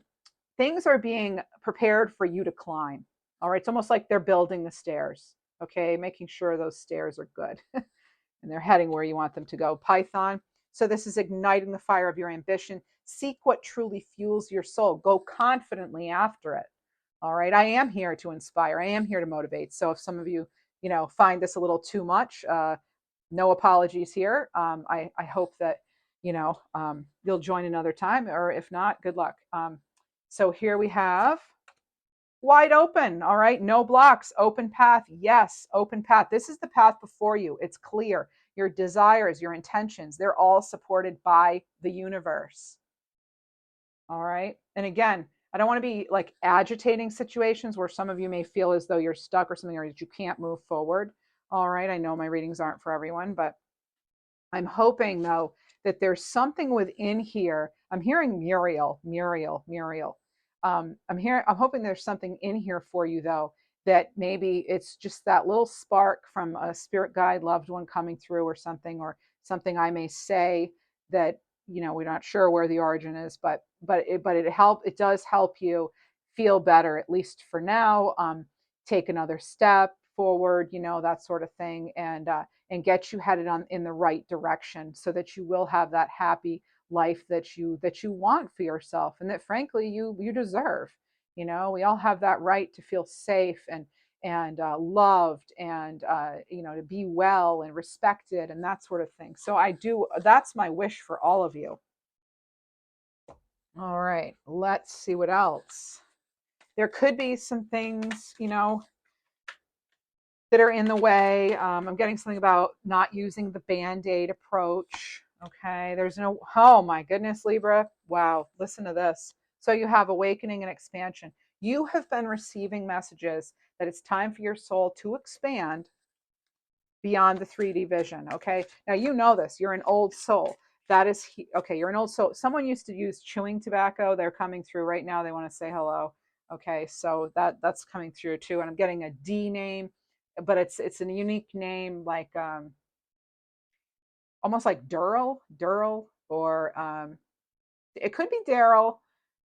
things are being prepared for you to climb. All right. It's almost like they're building the stairs. Okay. Making sure those stairs are good and they're heading where you want them to go. Python. So this is igniting the fire of your ambition. Seek what truly fuels your soul. Go confidently after it. All right. I am here to inspire. I am here to motivate. So if some of you, find this a little too much, no apologies here. I hope that, you'll join another time, or if not, good luck. So here we have wide open. All right. No blocks, open path. Yes, open path. This is the path before you. It's clear. Your desires, your intentions, they're all supported by the universe. All right. And again, I don't want to be like agitating situations where some of you may feel as though you're stuck or something, or that you can't move forward. All right. I know my readings aren't for everyone, but I'm hoping though that there's something within here. I'm hearing Muriel, Muriel, Muriel. I'm hoping there's something in here for you though, that maybe it's just that little spark from a spirit guide, loved one coming through, or something I may say that, we're not sure where the origin is, it does help you feel better, at least for now. Take another step forward, that sort of thing, and get you headed on in the right direction, so that you will have that happy life that you want for yourself, and that frankly you deserve. We all have that right to feel safe and loved, and to be well and respected, and that sort of thing. So that's my wish for all of you. All right, let's see what else. There could be some things, that are in the way. I'm getting something about not using the Band-Aid approach. Okay. Oh my goodness, Libra. Wow. Listen to this. So you have awakening and expansion. You have been receiving messages that it's time for your soul to expand beyond the 3D vision. Okay. Now, you know this. You're an old soul. Okay. You're an old soul. Someone used to use chewing tobacco. They're coming through right now. They want to say hello. Okay. So that's coming through too. And I'm getting a D name, but it's a unique name, like almost like Durrell, or it could be Daryl,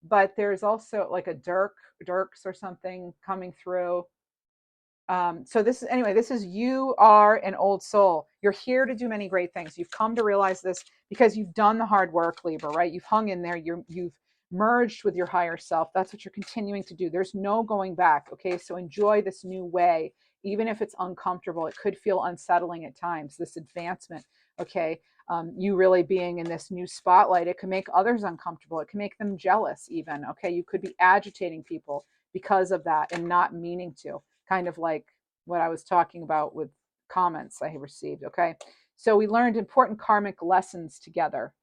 but there's also like a Dirks or something coming through. So this is you are an old soul. You're here to do many great things. You've come to realize this because you've done the hard work, Libra, right? You've hung in there. You've merged with your higher self. That's what you're continuing to do. There's no going back. Okay. So enjoy this new way, even if it's uncomfortable. It could feel unsettling at times, this advancement. Okay. You really being in this new spotlight, it can make others uncomfortable. It can make them jealous even. Okay. You could be agitating people because of that and not meaning to, kind of like what I was talking about with comments I received. Okay. So we learned important karmic lessons together.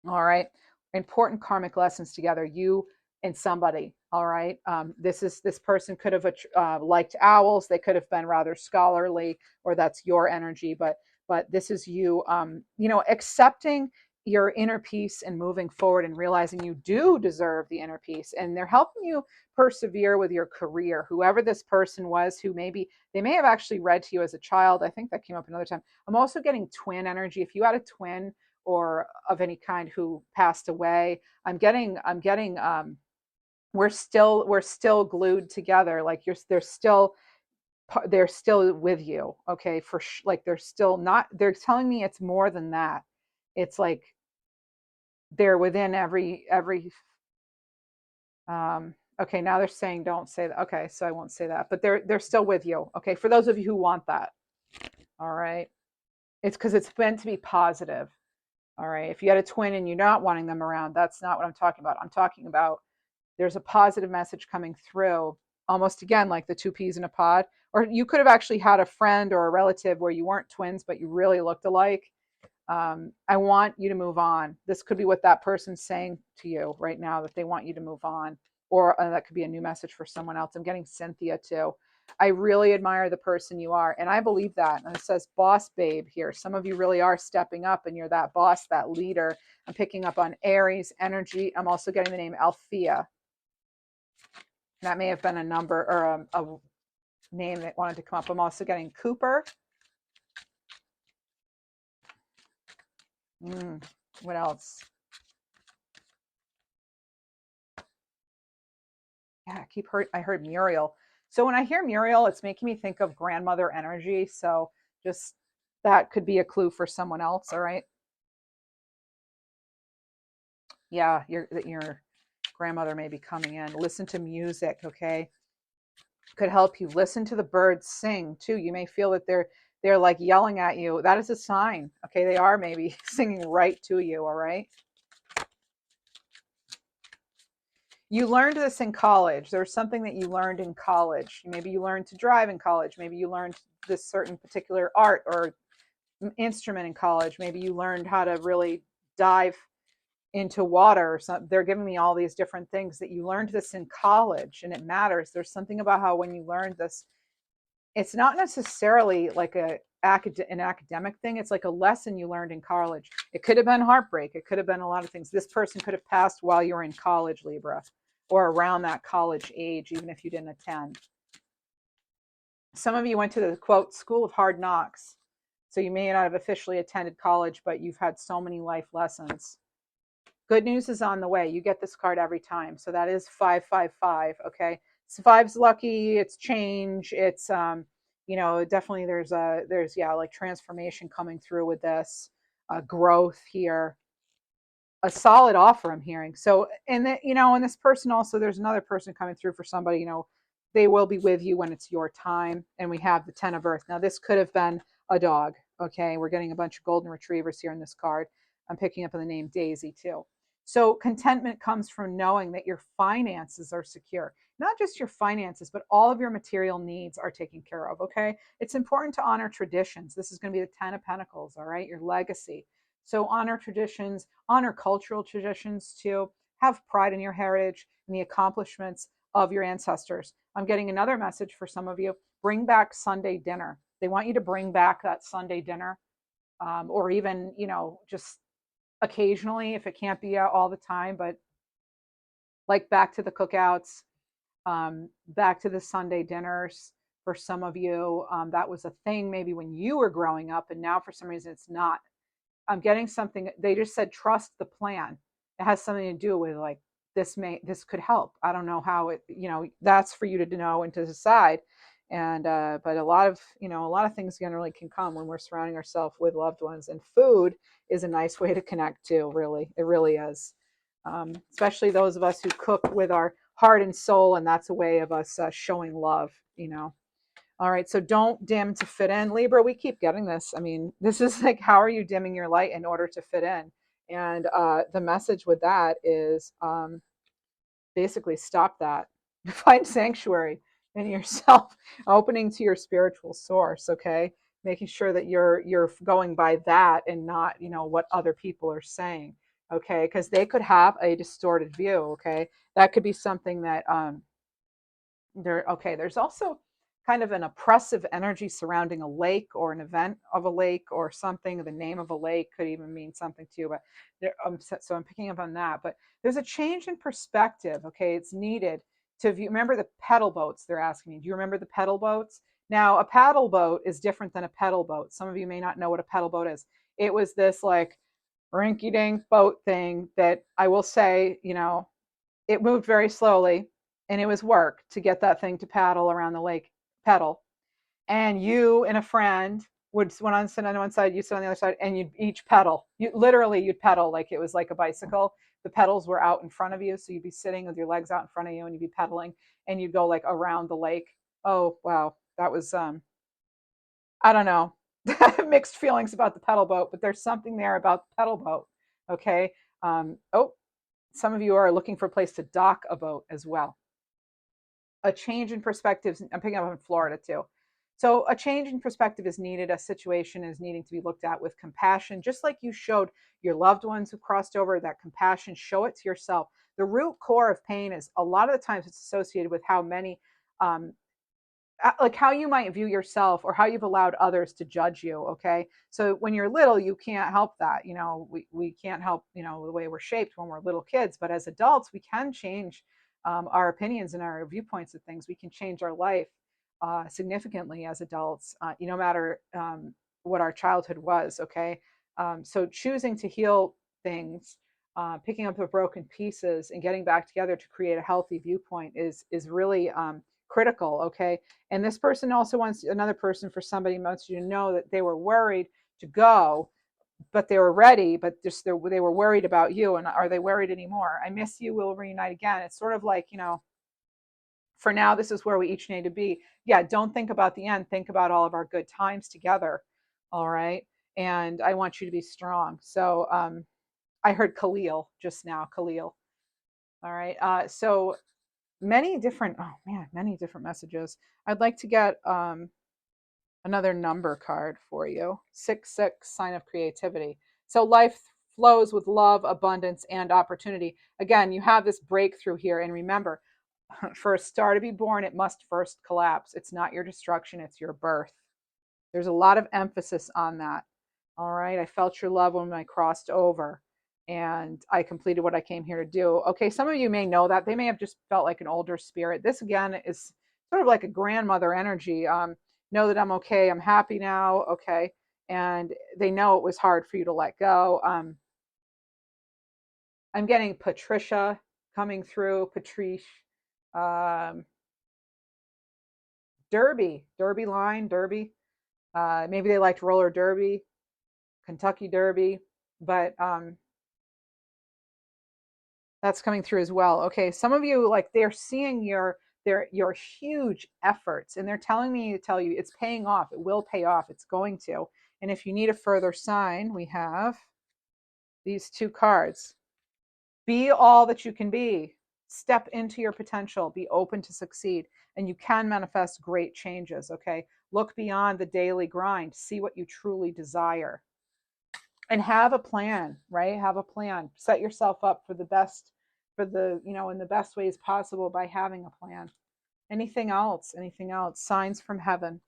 All right. Important karmic lessons together, you and somebody. All right. This person could have liked owls. They could have been rather scholarly, or that's your energy. But this is you, accepting your inner peace and moving forward and realizing you do deserve the inner peace. And they're helping you persevere with your career. Whoever this person was, who they may have actually read to you as a child. I think that came up another time. I'm also getting twin energy. If you had a twin or of any kind who passed away, we're still glued together. Like they're still with you. Okay. Like they're still not, they're telling me it's more than that. It's like they're within okay, now they're saying don't say that. Okay, so I won't say that, but they're still with you. Okay, for those of you who want that. All right. It's because it's meant to be positive. All right. If you had a twin and you're not wanting them around, that's not what I'm talking about. I'm talking about there's a positive message coming through, almost again like the two peas in a pod. Or you could have actually had a friend or a relative where you weren't twins, but you really looked alike. I want you to move on. This could be what that person's saying to you right now, that they want you to move on. Or that could be a new message for someone else. I'm getting Cynthia too. I really admire the person you are. And I believe that. And it says boss babe here. Some of you really are stepping up and you're that boss, that leader. I'm picking up on Aries energy. I'm also getting the name Althea. That may have been a number or a name that wanted to come up. I'm also getting Cooper. What else? Yeah, I heard Muriel. So when I hear Muriel, it's making me think of grandmother energy. So just that could be a clue for someone else. All right. Yeah, your grandmother may be coming in. Listen to music, okay? Could help you. Listen to the birds sing too. You may feel that they're like yelling at you. That is a sign. Okay, they are maybe singing right to you, all right? You learned this in college. There's something that you learned in college. Maybe you learned to drive in college. Maybe you learned this certain particular art or instrument in college. Maybe you learned how to really dive into water or something. They're giving me all these different things that you learned this in college, and it matters. There's something about how when you learned this, it's not necessarily like an academic thing. It's like a lesson you learned in college. It could have been heartbreak. It could have been a lot of things. This person could have passed while you were in college, Libra, or around that college age, even if you didn't attend. Some of you went to the quote school of hard knocks. So you may not have officially attended college, but you've had so many life lessons. Good news is on the way. You get this card every time. So that is 555. Okay. So five's lucky. It's change. It's, definitely there's, yeah, like transformation coming through with this growth here. A solid offer I'm hearing. So, and that, and this person also, there's another person coming through for somebody, they will be with you when it's your time. And we have the 10 of earth. Now, this could have been a dog. Okay. We're getting a bunch of golden retrievers here in this card. I'm picking up on the name Daisy too. So contentment comes from knowing that your finances are secure. Not just your finances, but all of your material needs are taken care of. Okay. It's important to honor traditions. This is going to be the 10 of Pentacles. All right. Your legacy. So honor traditions, honor cultural traditions too. Have pride in your heritage and the accomplishments of your ancestors. I'm getting another message for some of you. Bring back Sunday dinner. They want you to bring back that Sunday dinner, or even, just occasionally if it can't be all the time, but like back to the cookouts, back to the Sunday dinners. For some of you, that was a thing maybe when you were growing up, and now for some reason it's not. I'm getting something. They just said trust the plan. It has something to do with like this could help. I don't know how it. That's for you to know and to decide. And but a lot of things generally can come when we're surrounding ourselves with loved ones, and food is a nice way to connect too. Really, it really is. Especially those of us who cook with our heart and soul, and that's a way of us showing love. All right, so don't dim to fit in. Libra, we keep getting this. I mean, this is like, how are you dimming your light in order to fit in? And the message with that is basically stop that. Find sanctuary in yourself, opening to your spiritual source, okay? Making sure that you're going by that and not, what other people are saying, okay? Because they could have a distorted view, okay? That could be something that there's also kind of an oppressive energy surrounding a lake or an event of a lake or something. The name of a lake could even mean something to you, but so I'm picking up on that. But there's a change in perspective. Okay, it's needed to view. Remember the pedal boats? They're asking me. Do you remember the pedal boats? Now, a paddle boat is different than a pedal boat. Some of you may not know what a pedal boat is. It was this like rinky-dink boat thing that I will say, it moved very slowly, and it was work to get that thing to paddle around the lake, pedal. And you and a friend would sit on one side, you sit on the other side, and you'd each pedal. You'd pedal like it was like a bicycle. The pedals were out in front of you, so you'd be sitting with your legs out in front of you, and you'd be pedaling, and you'd go like around the lake. Oh wow, that was I don't know, mixed feelings about the pedal boat, but there's something there about the pedal boat. Okay. Oh, some of you are looking for a place to dock a boat as well. A change in perspectives. I'm picking up in Florida too. So a change in perspective is needed. A situation is needing to be looked at with compassion, just like you showed your loved ones who crossed over. That compassion, show it to yourself. The root core of pain is a lot of the times it's associated with how many um, like how you might view yourself or how you've allowed others to judge you. Okay, so when you're little you can't help that. We can't help the way we're shaped when we're little kids, but as adults we can change our opinions and our viewpoints of things. We can change our life significantly as adults, no matter what our childhood was. Okay, So choosing to heal things, picking up the broken pieces and getting back together to create a healthy viewpoint is really critical. Okay, and this person also wants another person, for somebody wants you to know that they were worried to go, but they were ready, but just they were worried about you. And are they worried anymore? I miss you, we'll reunite again. It's sort of like, for now, this is where we each need to be. Yeah, don't think about the end. Think about all of our good times together. All right. And I want you to be strong. So I heard Khalil just now. Khalil. All right. So many different, oh man, many different messages. I'd like to get another number card for you. 6-6, sign of creativity. So life flows with love, abundance, and opportunity. Again, you have this breakthrough here. And remember, for a star to be born, it must first collapse. It's not your destruction, it's your birth. There's a lot of emphasis on that. All right. I felt your love when I crossed over and I completed what I came here to do. Okay. Some of you may know that. They may have just felt like an older spirit. This, again, is sort of like a grandmother energy. Know that I'm okay. I'm happy now. Okay. And they know it was hard for you to let go. I'm getting Patricia coming through, Patrice. Um, Derby line, Derby. Maybe they liked roller derby, Kentucky Derby, but that's coming through as well. Okay, some of you, like, they're seeing your huge efforts, and they're telling me to tell you it's paying off. It will pay off. It's going to. And if you need a further sign, we have these two cards. Be all that you can be. Step into your potential. Be open to succeed, and you can manifest great changes. Okay, look beyond the daily grind. See what you truly desire. And have a plan, right? Have a plan. Set yourself up for the best, for the, in the best ways possible by having a plan. Anything else? Anything else? Signs from heaven.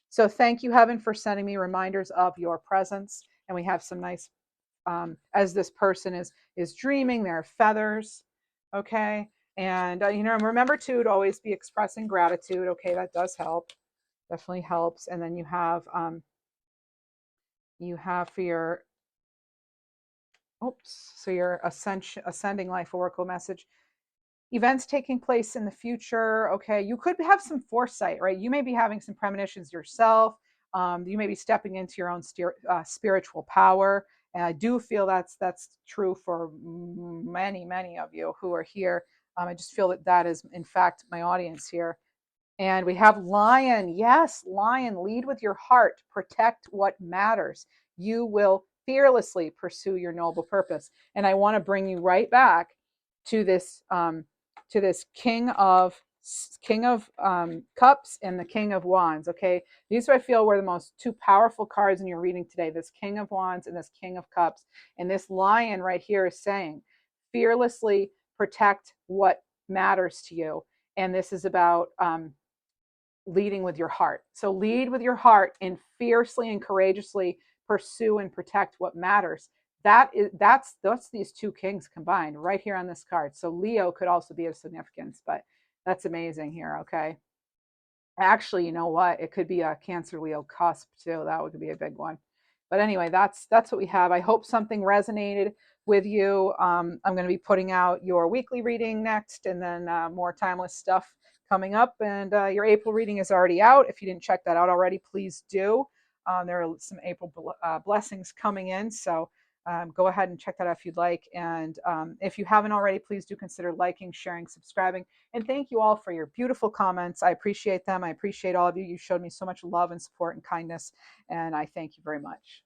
So thank you, heaven, for sending me reminders of your presence. And we have some nice, as this person is dreaming, there are feathers. Okay. And, remember to always be expressing gratitude. Okay. That does help. Definitely helps. And then you have for your, oops, so your ascending life oracle message. Events taking place in the future. Okay, you could have some foresight, right? You may be having some premonitions yourself. You may be stepping into your own spiritual power. And I do feel that's true for many of you who are here. I just feel that is, in fact, my audience here. And we have lion. Yes, lion, lead with your heart. Protect what matters. You will fearlessly pursue your noble purpose. And I want to bring you right back to this king of cups and the king of wands. Okay, these I feel were the most two powerful cards in your reading today. This king of wands and this king of cups. And this lion right here is saying, fearlessly protect what matters to you. And this is about leading with your heart. So lead with your heart and fiercely and courageously pursue and protect what matters. That's these two kings combined right here on this card. So Leo could also be of significance, but that's amazing here. Okay. Actually, you know what? It could be a Cancer Leo cusp too. That would be a big one. But anyway, that's what we have. I hope something resonated with you. I'm going to be putting out your weekly reading next, and then more timeless stuff coming up. And your April reading is already out. If you didn't check that out already, please do. There are some April blessings coming in, so go ahead and check that out if you'd like. And if you haven't already, please do consider liking, sharing, subscribing. And thank you all for your beautiful comments. I appreciate them. I appreciate all of you. You showed me so much love and support and kindness, and I thank you very much.